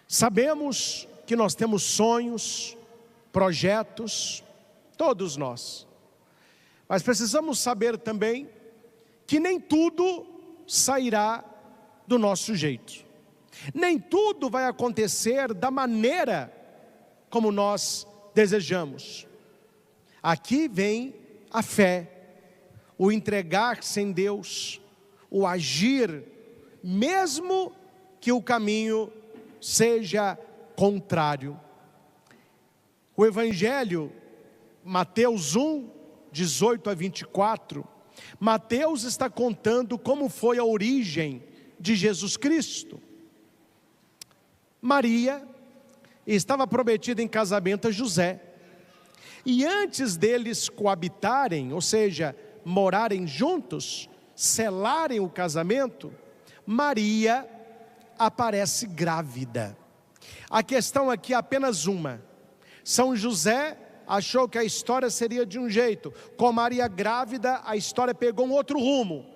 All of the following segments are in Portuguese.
Sabemos que nós temos sonhos, projetos, todos nós. Mas precisamos saber também que nem tudo sairá do nosso jeito. Nem tudo vai acontecer da maneira como nós desejamos. Aqui vem a fé, o entregar-se em Deus, o agir, mesmo que o caminho seja contrário. O Evangelho, Mateus 1, 18 a 24, Mateus está contando como foi a origem de Jesus Cristo. Maria estava prometida em casamento a José, e antes deles coabitarem, ou seja, morarem juntos, selarem o casamento, Maria aparece grávida. A questão aqui é apenas uma: São José achou que a história seria de um jeito, com Maria grávida a história pegou um outro rumo.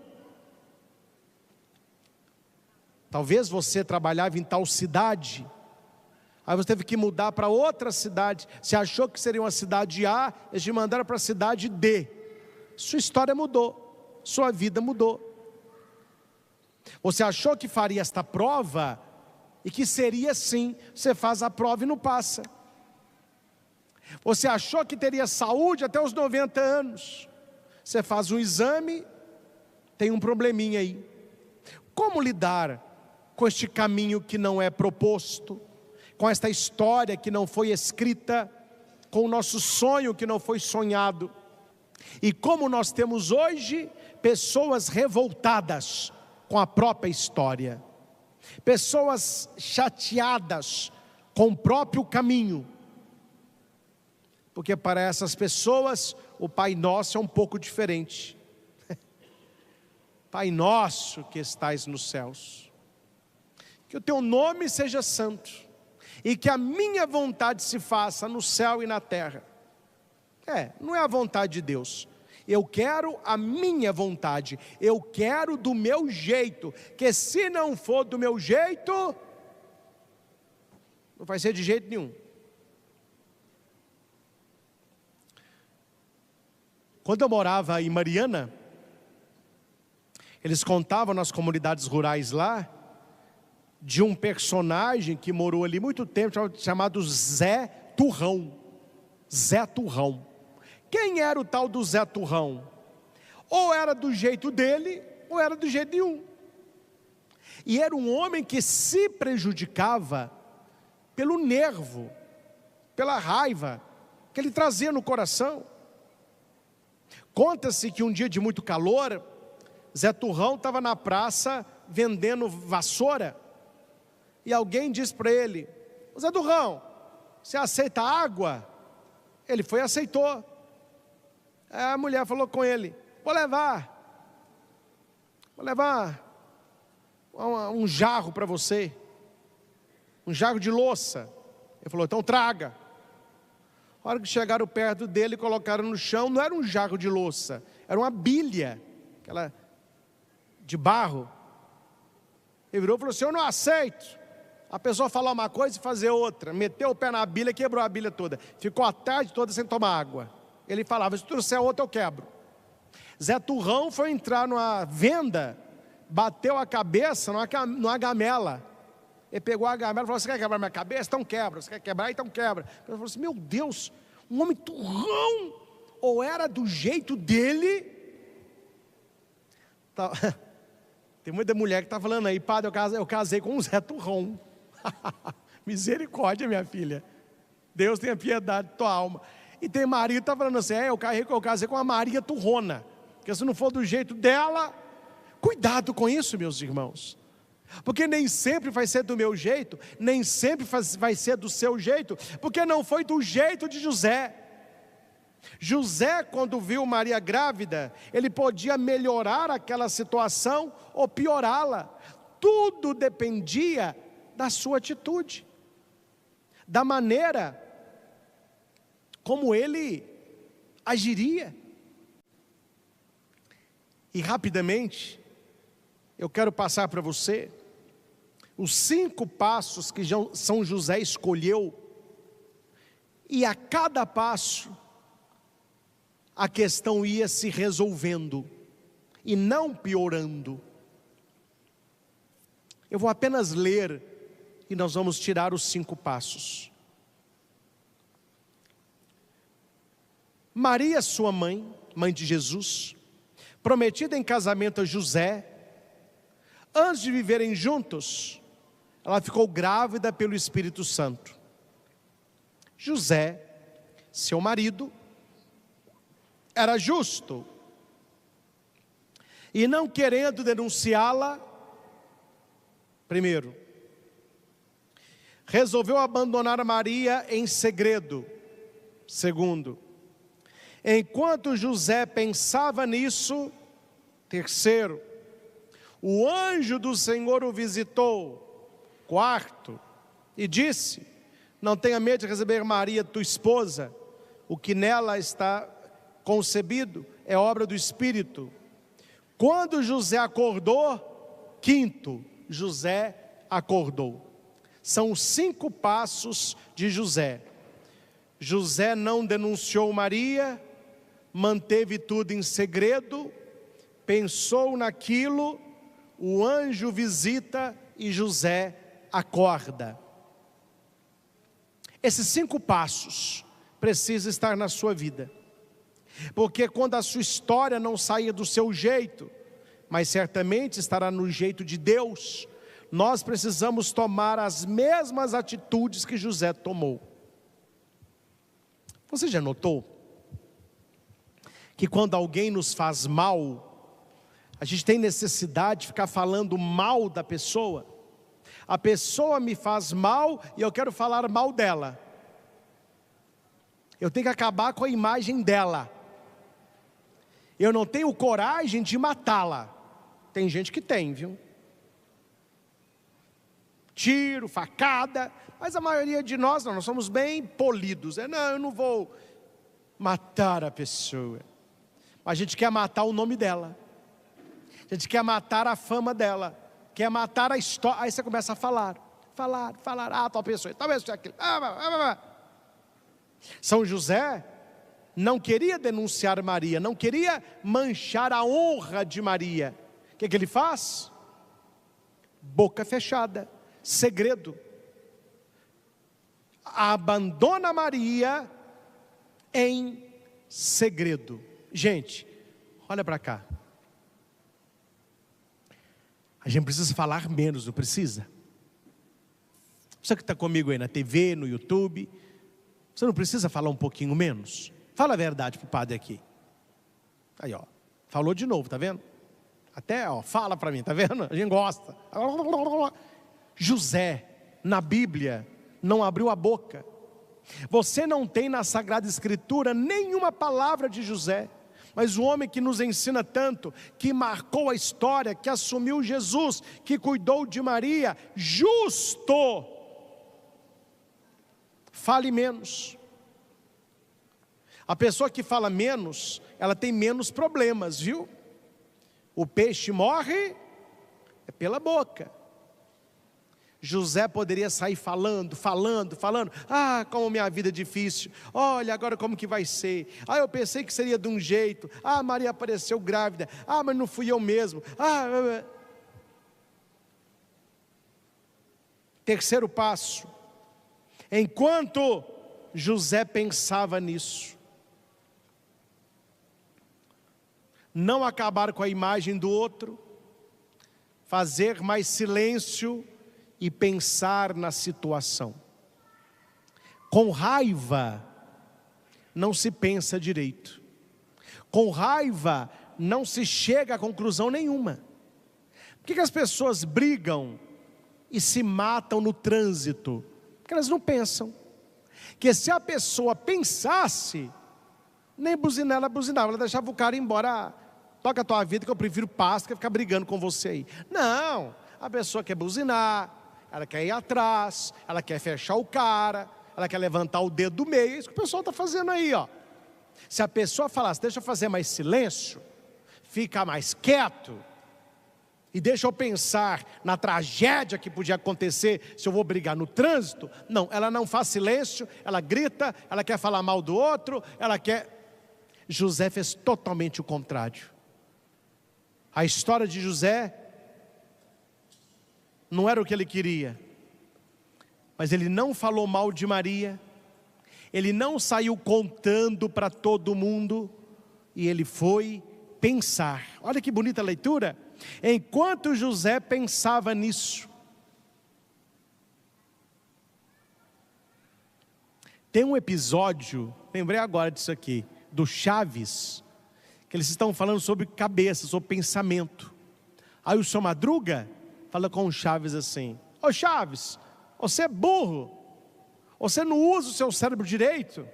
Talvez você trabalhava em tal cidade, aí você teve que mudar para outra cidade. Você achou que seria uma cidade A, eles te mandaram para a cidade D. Sua história mudou, sua vida mudou. Você achou que faria esta prova e que seria assim, você faz a prova e não passa. Você achou que teria saúde até os 90 anos, você faz um exame, tem um probleminha aí. Como lidar com este caminho que não é proposto, com esta história que não foi escrita, com o nosso sonho que não foi sonhado? E como nós temos hoje pessoas revoltadas com a própria história, pessoas chateadas com o próprio caminho, porque para essas pessoas o Pai Nosso é um pouco diferente. Pai nosso que estais nos céus, que o teu nome seja santo, e que a minha vontade se faça no céu e na terra. Não é a vontade de Deus. Eu quero a minha vontade, eu quero do meu jeito, que se não for do meu jeito, não vai ser de jeito nenhum. Quando eu morava em Mariana, eles contavam nas comunidades rurais lá, de um personagem que morou ali muito tempo, chamado Zé Turrão. Zé Turrão. Quem era o tal do Zé Turrão? Ou era do jeito dele, ou era do jeito nenhum. E era um homem que se prejudicava pelo nervo, pela raiva que ele trazia no coração. Conta-se que um dia de muito calor, Zé Turrão estava na praça vendendo vassoura, e alguém disse para ele: Zé Turrão, você aceita água? Ele foi e aceitou. A mulher falou com ele: vou levar um jarro para você, um jarro de louça. Ele falou: então traga. A hora que chegaram perto dele, colocaram no chão, não era um jarro de louça, era uma bilha, aquela de barro. Ele virou e falou assim: eu não aceito. A pessoa falar uma coisa e fazer outra, meteu o pé na bilha, quebrou a bilha toda, ficou a tarde toda sem tomar água. Ele falava: se trouxer outra eu quebro. Zé Turrão foi entrar numa venda, bateu a cabeça numa gamela. Ele pegou a gamela e falou: você quer quebrar minha cabeça? Então quebra. Você quer quebrar? Então quebra. Ele falou assim: meu Deus, um homem turrão, ou era do jeito dele. Tem muita mulher que está falando aí: padre, eu casei com um Zé Turrão. Misericórdia, minha filha, Deus tenha piedade de tua alma. E tem marido que está falando assim: eu casei com a Maria Turrona, porque se não for do jeito dela. Cuidado com isso, meus irmãos, porque nem sempre vai ser do meu jeito, nem sempre vai ser do seu jeito, porque não foi do jeito de José. José, quando viu Maria grávida, ele podia melhorar aquela situação ou piorá-la. Tudo dependia da sua atitude, da maneira como ele agiria. E rapidamente eu quero passar para você os 5 passos que São José escolheu, e a cada passo a questão ia se resolvendo e não piorando. Eu vou apenas ler e nós vamos tirar os 5 passos. Maria, sua mãe, mãe de Jesus, prometida em casamento a José, antes de viverem juntos, ela ficou grávida pelo Espírito Santo. José, seu marido, era justo, e não querendo denunciá-la, primeiro, resolveu abandonar Maria em segredo. Segundo, enquanto José pensava nisso, terceiro, o anjo do Senhor o visitou. Quarto, e disse: não tenha medo de receber Maria, tua esposa, o que nela está concebido é obra do Espírito. Quando José acordou, quinto, José acordou. São os 5 passos de José. José não denunciou Maria, manteve tudo em segredo, pensou naquilo, o anjo visita e José acorda. Esses 5 passos precisam estar na sua vida, porque quando a sua história não sair do seu jeito, mas certamente estará no jeito de Deus, nós precisamos tomar as mesmas atitudes que José tomou. Você já notou que quando alguém nos faz mal, a gente tem necessidade de ficar falando mal da pessoa? A pessoa me faz mal e eu quero falar mal dela. Eu tenho que acabar com a imagem dela. Eu não tenho coragem de matá-la. Tem gente que tem, viu? Tiro, facada, mas a maioria de nós não, nós somos bem polidos. Não, eu não vou matar a pessoa. A gente quer matar o nome dela. A gente quer matar a fama dela. Quer matar a história. Aí você começa a falar. Tal pessoa, talvez aquilo. São José não queria denunciar Maria, não queria manchar a honra de Maria. O que ele faz? Boca fechada, segredo. Abandona Maria em segredo. Gente, olha para cá. A gente precisa falar menos, não precisa? Você que está comigo aí na TV, no YouTube, você não precisa falar um pouquinho menos? Fala a verdade para o padre aqui. Aí, ó, falou de novo, tá vendo? Até, ó, fala para mim, tá vendo? A gente gosta. José, na Bíblia, não abriu a boca. Você não tem na Sagrada Escritura nenhuma palavra de José. Mas o homem que nos ensina tanto, que marcou a história, que assumiu Jesus, que cuidou de Maria, justo. Fale menos. A pessoa que fala menos, ela tem menos problemas, viu? O peixe morre é pela boca. José poderia sair falando. Ah, como minha vida é difícil. Olha, agora como que vai ser? Ah, eu pensei que seria de um jeito. Ah, Maria apareceu grávida. Ah, mas não fui eu mesmo. Terceiro passo. Enquanto José pensava nisso, não acabar com a imagem do outro, fazer mais silêncio e pensar na situação. Com raiva não se pensa direito. Com raiva não se chega a conclusão nenhuma. Por que as pessoas brigam e se matam no trânsito? Porque elas não pensam. Que se a pessoa pensasse, nem buzinar ela buzinava, ela deixava o cara ir embora. Toca a tua vida que eu prefiro paz que ficar brigando com você aí. Não, a pessoa quer buzinar, ela quer ir atrás, ela quer fechar o cara, ela quer levantar o dedo do meio. É isso que o pessoal está fazendo aí, ó. Se a pessoa falasse, deixa eu fazer mais silêncio, fica mais quieto, E deixa eu pensar na tragédia que podia acontecer se eu vou brigar no trânsito. Não, ela não faz silêncio, ela grita, ela quer falar mal do outro, ela quer... José fez totalmente o contrário. A história de José não era o que ele queria, mas ele não falou mal de Maria, ele não saiu contando para todo mundo, e ele foi pensar. Olha que bonita leitura. Enquanto José pensava nisso, tem um episódio, lembrei agora disso aqui, do Chaves, que eles estão falando sobre cabeça, sobre pensamento. Aí o seu Madruga fala com o Chaves assim: ô Chaves, você é burro, você não usa o seu cérebro direito.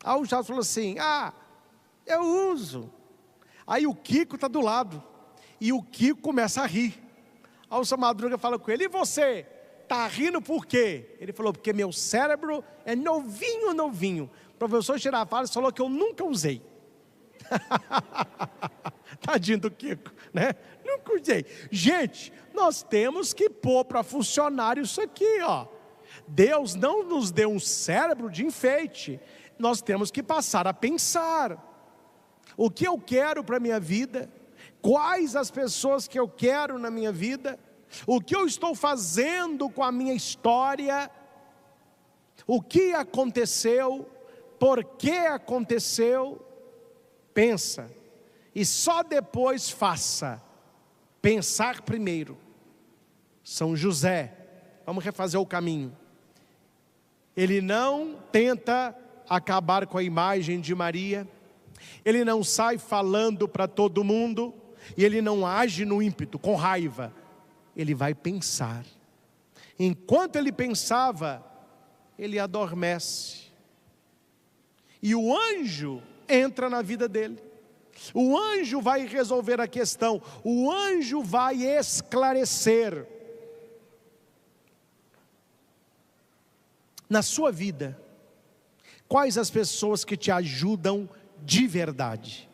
Aí o Chaves falou assim: eu uso. Aí o Kiko está do lado, e o Kiko começa a rir. Aí o seu Madruga fala com ele: e você, está rindo por quê? Ele falou: porque meu cérebro é novinho, novinho. O professor Girafales falou que eu nunca usei. Tadinho do Kiko, né? Nunca usei. Gente, nós temos que pôr para funcionar isso aqui, ó. Deus não nos deu um cérebro de enfeite. Nós temos que passar a pensar. O que eu quero para a minha vida? Quais as pessoas que eu quero na minha vida? O que eu estou fazendo com a minha história? O que aconteceu? Por que aconteceu? Pensa, e só depois faça. Pensar primeiro. São José, vamos refazer o caminho. Ele não tenta acabar com a imagem de Maria, ele não sai falando para todo mundo, e ele não age no ímpeto, com raiva. Ele vai pensar. Enquanto ele pensava, ele adormece. E o anjo entra na vida dele. O anjo vai resolver a questão. O anjo vai esclarecer. Na sua vida, quais as pessoas que te ajudam de verdade?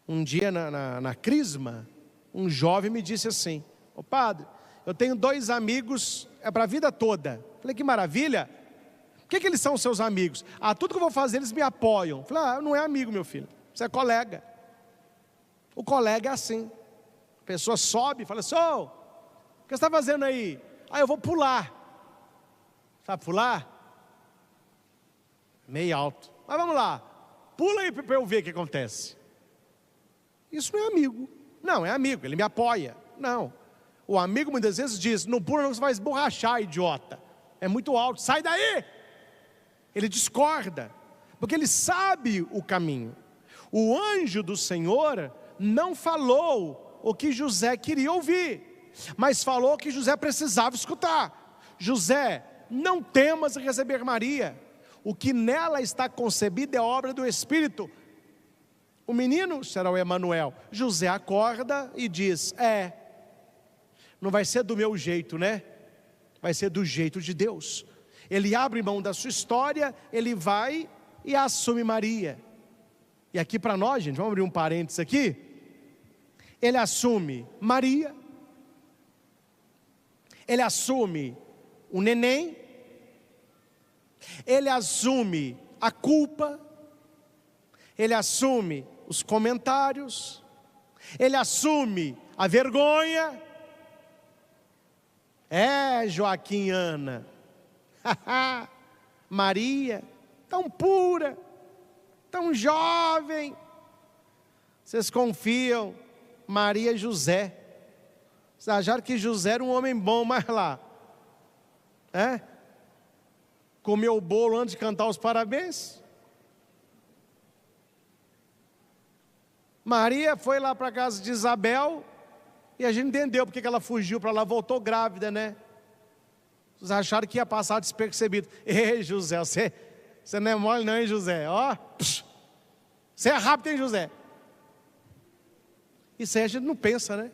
Um dia na Crisma, um jovem me disse assim: ô padre, eu tenho 2 amigos, é para a vida toda. Falei: que maravilha. O que eles são seus amigos? Tudo que eu vou fazer eles me apoiam. Falei: não é amigo, meu filho, você é colega. O colega é assim. A pessoa sobe e fala assim: o que você está fazendo aí? Eu vou pular. Sabe pular? Meio alto, mas vamos lá, pula aí para eu ver o que acontece. Isso não é amigo. Não, é amigo, ele me apoia. Não, o amigo muitas vezes diz: não pula não, você vai esborrachar, idiota, é muito alto, sai daí. Ele discorda, porque ele sabe o caminho. O anjo do Senhor não falou o que José queria ouvir, mas falou que José precisava escutar. José, não temas em receber Maria, o que nela está concebido é obra do Espírito. O menino será o Emanuel. José acorda e diz: não vai ser do meu jeito, né? Vai ser do jeito de Deus. Ele abre mão da sua história, ele vai e assume Maria. E aqui para nós, gente, vamos abrir um parênteses aqui. Ele assume Maria, ele assume o neném, ele assume a culpa, ele assume os comentários, ele assume a vergonha. Joaquim e Ana, Maria, tão pura, tão jovem, vocês confiam, Maria e José, vocês acharam que José era um homem bom, mas lá, comeu o bolo antes de cantar os parabéns. Maria foi lá para a casa de Isabel, e a gente entendeu porque que ela fugiu para lá, voltou grávida, né? Vocês acharam que ia passar despercebido. Ei, José, você não é mole não, hein, José? Você é rápido, hein, José? Isso aí a gente não pensa, né?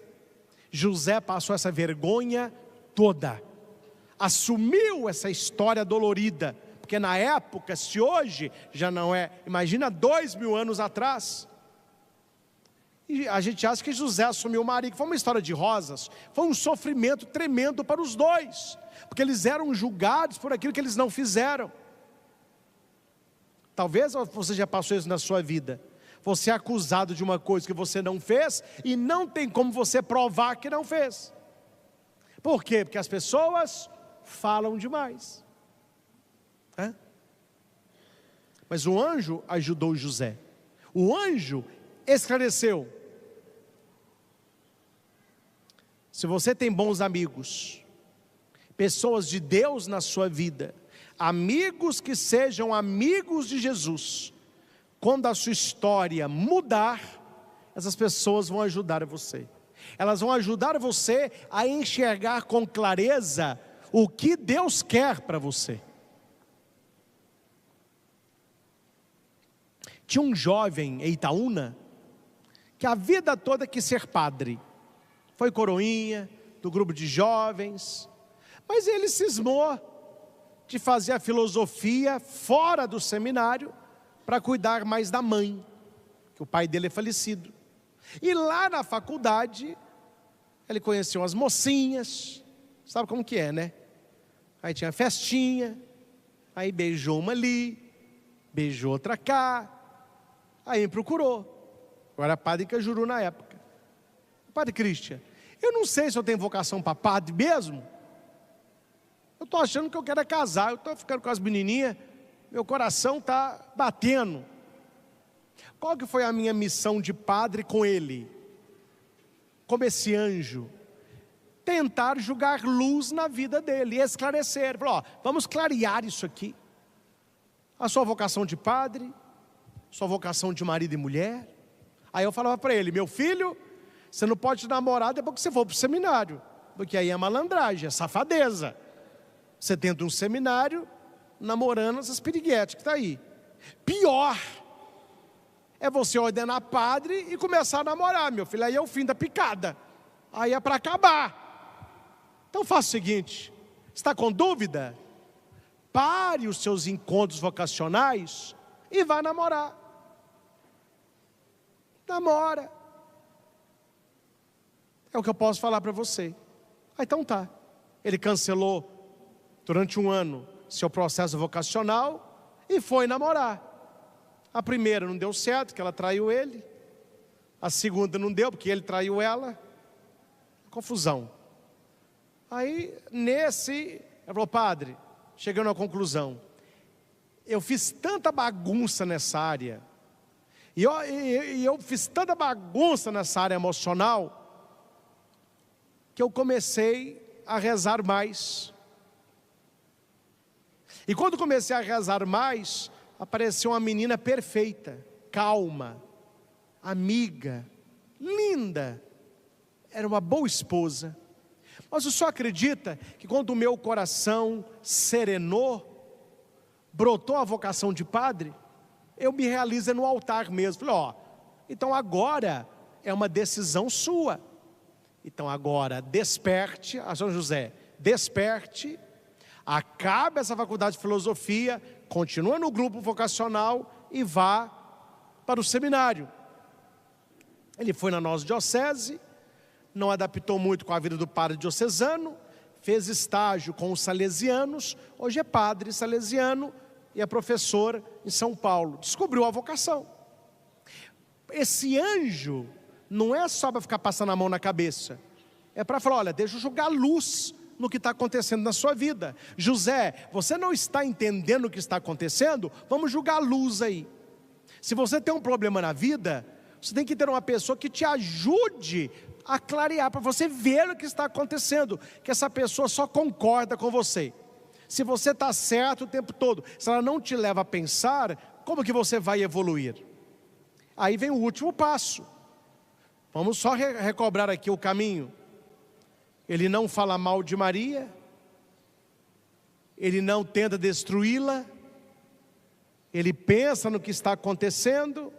José passou essa vergonha toda, assumiu essa história dolorida, porque na época, se hoje já não é, imagina 2000 anos atrás. E a gente acha que José assumiu Maria, que foi uma história de rosas. Foi um sofrimento tremendo para os dois, porque eles eram julgados por aquilo que eles não fizeram. Talvez você já passou isso na sua vida. Você é acusado de uma coisa que você não fez e não tem como você provar que não fez. Por quê? Porque as pessoas falam demais. Mas o anjo ajudou José. O anjo esclareceu. Se você tem bons amigos, pessoas de Deus na sua vida, amigos que sejam amigos de Jesus, quando a sua história mudar, essas pessoas vão ajudar você. Elas vão ajudar você a enxergar com clareza o que Deus quer para você. Tinha um jovem em Itaúna, que a vida toda quis ser padre. Foi coroinha do grupo de jovens, mas ele cismou de fazer a filosofia fora do seminário, para cuidar mais da mãe, que o pai dele é falecido. E lá na faculdade, ele conheceu as mocinhas, sabe como que é, né? Aí tinha festinha, aí beijou uma ali, beijou outra cá, aí me procurou. Eu era padre Cajuru na época. Padre Cristian, eu não sei se eu tenho vocação para padre mesmo. Eu estou achando que eu quero casar, eu estou ficando com as menininhas, meu coração está batendo. Qual que foi a minha missão de padre com ele? Como esse anjo? Tentar jogar luz na vida dele, esclarecer. Falou, ó, vamos clarear isso aqui. A sua vocação de padre, sua vocação de marido e mulher. Aí eu falava para ele, meu filho, você não pode namorar depois que você for para o seminário, porque aí é malandragem, é safadeza. Você tenta um seminário, namorando essas piriguetes que está aí. Pior é você ordenar padre e começar a namorar, meu filho. Aí é o fim da picada. Aí é para acabar. Então faça o seguinte, está com dúvida? Pare os seus encontros vocacionais e vá namorar. Namora. É o que eu posso falar para você. Ah, então tá. Ele cancelou durante um ano seu processo vocacional e foi namorar. A primeira não deu certo, que ela traiu ele. A segunda não deu, porque ele traiu ela. Confusão. Aí, ele falou, padre, chegando à conclusão, eu fiz tanta bagunça nessa área, e eu fiz tanta bagunça nessa área emocional, que eu comecei a rezar mais. E quando comecei a rezar mais, apareceu uma menina perfeita, calma, amiga, linda, era uma boa esposa. Mas o senhor acredita que quando o meu coração serenou, brotou a vocação de padre, eu me realizo no altar mesmo. Falei, ó, então agora é uma decisão sua. Então agora desperte, a São José, desperte, acabe essa faculdade de filosofia, continua no grupo vocacional e vá para o seminário. Ele foi na nossa diocese, não adaptou muito com a vida do padre diocesano, fez estágio com os salesianos, hoje é padre salesiano e é professor em São Paulo, descobriu a vocação. Esse anjo não é só para ficar passando a mão na cabeça, é para falar, olha, deixa eu jogar luz no que está acontecendo na sua vida. José, você não está entendendo o que está acontecendo? Vamos jogar luz aí. Se você tem um problema na vida, você tem que ter uma pessoa que te ajude a clarear, para você ver o que está acontecendo, que essa pessoa só concorda com você. Se você está certo o tempo todo, se ela não te leva a pensar, como que você vai evoluir? Aí vem o último passo. Vamos só recobrar aqui o caminho. Ele não fala mal de Maria, ele não tenta destruí-la, ele pensa no que está acontecendo,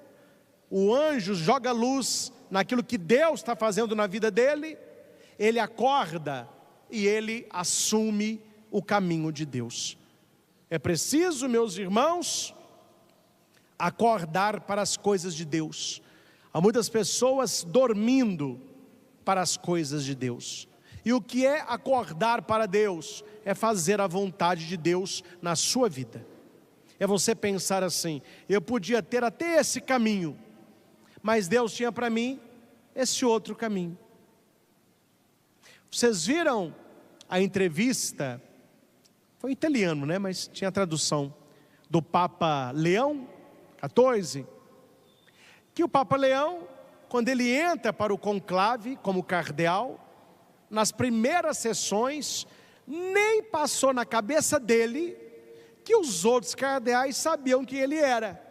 o anjo joga luz naquilo que Deus está fazendo na vida dele, ele acorda e ele assume o caminho de Deus. É preciso, meus irmãos, acordar para as coisas de Deus. Há muitas pessoas dormindo para as coisas de Deus. E o que é acordar para Deus? É fazer a vontade de Deus na sua vida. É você pensar assim: eu podia ter até esse caminho, mas Deus tinha para mim esse outro caminho. Vocês viram a entrevista, foi italiano, né? Mas tinha a tradução, do Papa Leão XIV, que o Papa Leão, quando ele entra para o conclave como cardeal, nas primeiras sessões, nem passou na cabeça dele que os outros cardeais sabiam quem ele era.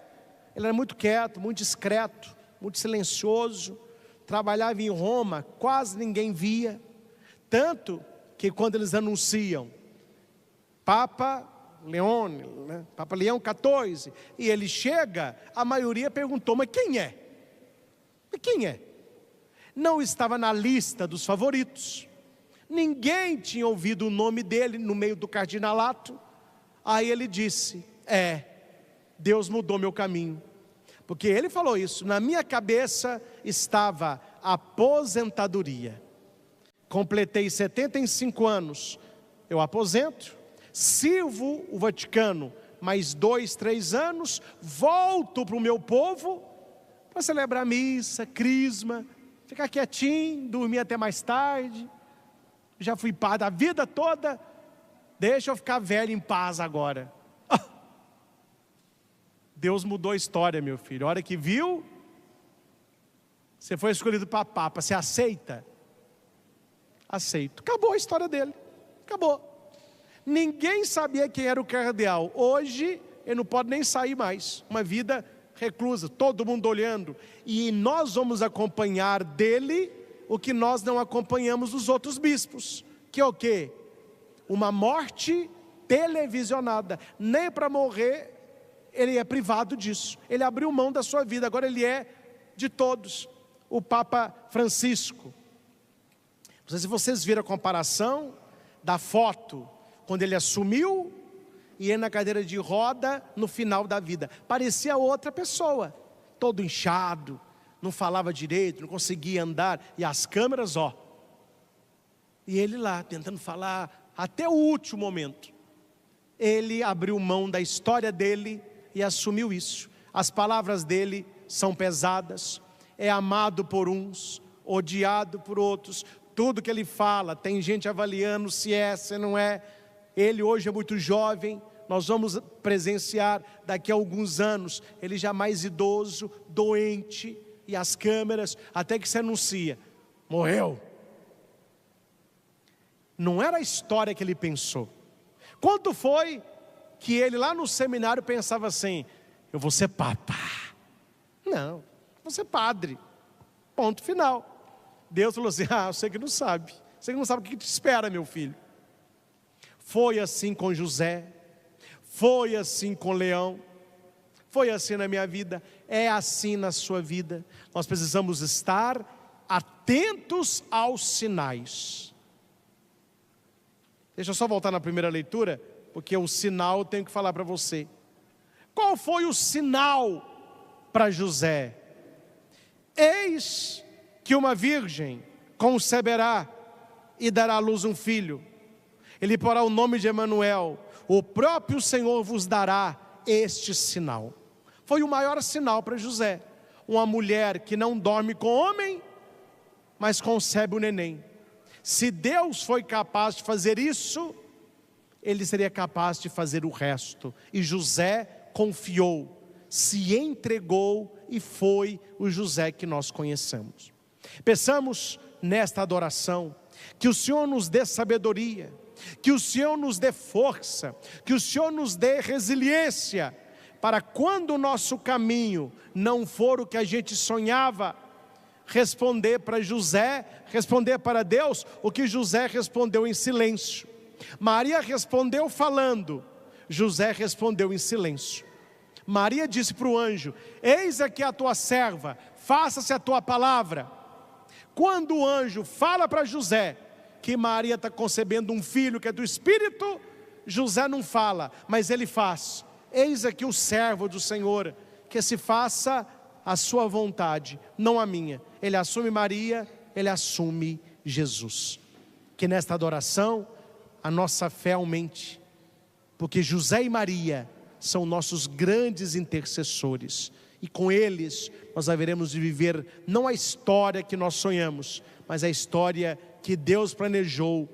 Ele era muito quieto, muito discreto, muito silencioso, trabalhava em Roma, quase ninguém via, tanto que quando eles anunciam Papa Leone, né? Papa Leão XIV, e ele chega, a maioria perguntou: mas quem é? Mas quem é? Não estava na lista dos favoritos, ninguém tinha ouvido o nome dele no meio do cardinalato. Aí ele disse: Deus mudou meu caminho, porque ele falou isso: na minha cabeça estava a aposentadoria, completei 75 anos, eu aposento, sirvo o Vaticano mais 2, 3 anos, volto para o meu povo, para celebrar missa, crisma, ficar quietinho, dormir até mais tarde, já fui padre a vida toda, deixa eu ficar velho em paz agora. Deus mudou a história, meu filho. A hora que viu, você foi escolhido para papa, você aceita? Aceito. Acabou a história dele, acabou. Ninguém sabia quem era o cardeal. Hoje ele não pode nem sair mais, uma vida reclusa, todo mundo olhando, e nós vamos acompanhar dele o que nós não acompanhamos dos outros bispos, que é o quê? Uma morte televisionada. Nem para morrer ele é privado disso, ele abriu mão da sua vida, agora ele é de todos. O Papa Francisco, não sei se vocês viram a comparação da foto, quando ele assumiu, e ele na cadeira de roda no final da vida, parecia outra pessoa, todo inchado, não falava direito, não conseguia andar, e as câmeras, e ele lá tentando falar até o último momento. Ele abriu mão da história dele e assumiu isso. As palavras dele são pesadas, é amado por uns, odiado por outros. Tudo que ele fala, tem gente avaliando se é, se não é. Ele hoje é muito jovem, nós vamos presenciar daqui a alguns anos, ele já mais idoso, doente, e as câmeras, até que se anuncia, morreu. Não era a história que ele pensou. Quando foi que ele lá no seminário pensava assim: eu vou ser papa? Não, vou ser padre, ponto final. Deus falou assim: você que não sabe, você que não sabe o que te espera, meu filho. Foi assim com José, foi assim com Leão, foi assim na minha vida, é assim na sua vida. Nós precisamos estar atentos aos sinais. Deixa eu só voltar na primeira leitura, porque o sinal eu tenho que falar para você. Qual foi o sinal para José? Eis que uma virgem conceberá e dará à luz um filho. Ele porá o nome de Emanuel. O próprio Senhor vos dará este sinal. Foi o maior sinal para José. Uma mulher que não dorme com homem, mas concebe o neném. Se Deus foi capaz de fazer isso, ele seria capaz de fazer o resto. E José confiou, se entregou, e foi o José que nós conhecemos. Peçamos nesta adoração que o Senhor nos dê sabedoria, que o Senhor nos dê força, que o Senhor nos dê resiliência, para quando o nosso caminho não for o que a gente sonhava, responder para José, responder para Deus o que José respondeu em silêncio. Maria respondeu falando, José respondeu em silêncio. Maria disse para o anjo: eis aqui a tua serva, faça-se a tua palavra. Quando o anjo fala para José que Maria está concebendo um filho que é do Espírito, José não fala, mas ele faz: eis aqui o servo do Senhor, que se faça a sua vontade, não a minha. Ele assume Maria, ele assume Jesus. Que nesta adoração a nossa fé aumente, porque José e Maria são nossos grandes intercessores, e com eles nós haveremos de viver não a história que nós sonhamos, mas a história que Deus planejou